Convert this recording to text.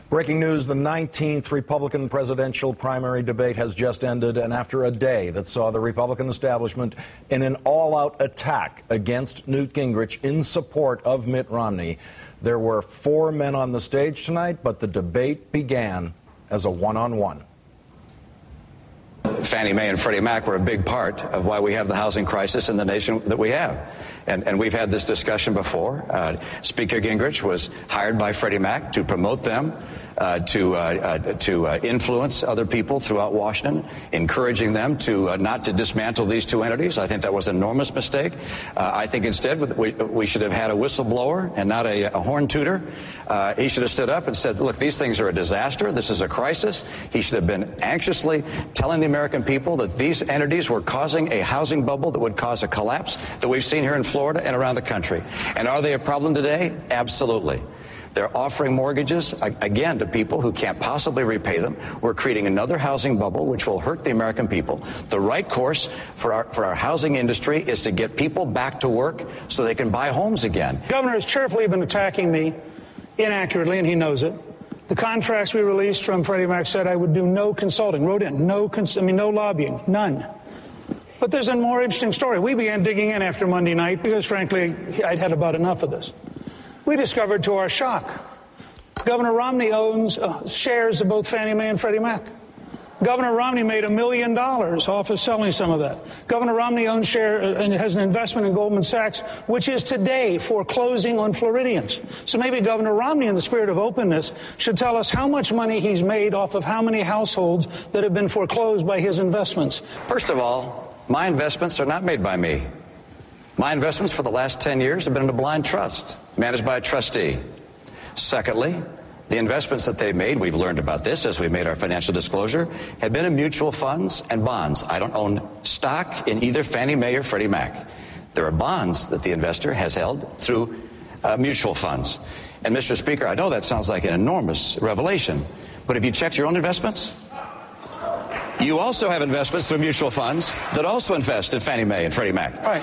Breaking news, the 19th Republican presidential primary debate has just ended, and after a day that saw the Republican establishment in an all-out attack against Newt Gingrich in support of Mitt Romney, there were 4 men on the stage tonight, but the debate began as a one-on-one. Fannie Mae and Freddie Mac were a big part of why we have the housing crisis in the nation that we have. And we've had this discussion before. Speaker Gingrich was hired by Freddie Mac to promote them, to influence other people throughout Washington, encouraging them to not to dismantle these two entities. I think that was an enormous mistake. I think instead we should have had a whistleblower and not a horn tooter. He should have stood up and said, look, these things are a disaster. This is a crisis. He should have been anxiously telling the American people that these entities were causing a housing bubble that would cause a collapse that we've seen here in Florida and around the country. And are they a problem today? Absolutely. They're offering mortgages, again, to people who can't possibly repay them. We're creating another housing bubble, which will hurt the American people. The right course for our housing industry is to get people back to work so they can buy homes again. The governor has cheerfully been attacking me inaccurately, and he knows it. The contracts we released from Freddie Mac said I would do no consulting, wrote in, no lobbying, none. But there's a more interesting story. We began digging in after Monday night because, frankly, I'd had about enough of this. We discovered, to our shock, Governor Romney owns shares of both Fannie Mae and Freddie Mac. Governor Romney made $1 million off of selling some of that. Governor Romney owns share and has an investment in Goldman Sachs, which is today foreclosing on Floridians. So maybe Governor Romney, in the spirit of openness, should tell us how much money he's made off of how many households that have been foreclosed by his investments. First of all, my investments are not made by me. My investments for the last 10 years have been in a blind trust, managed by a trustee. Secondly, the investments that they've made, we've learned about this as we made our financial disclosure, have been in mutual funds and bonds. I don't own stock in either Fannie Mae or Freddie Mac. There are bonds that the investor has held through mutual funds. And Mr. Speaker, I know that sounds like an enormous revelation, but have you checked your own investments? You also have investments through mutual funds that also invest in Fannie Mae and Freddie Mac. Right.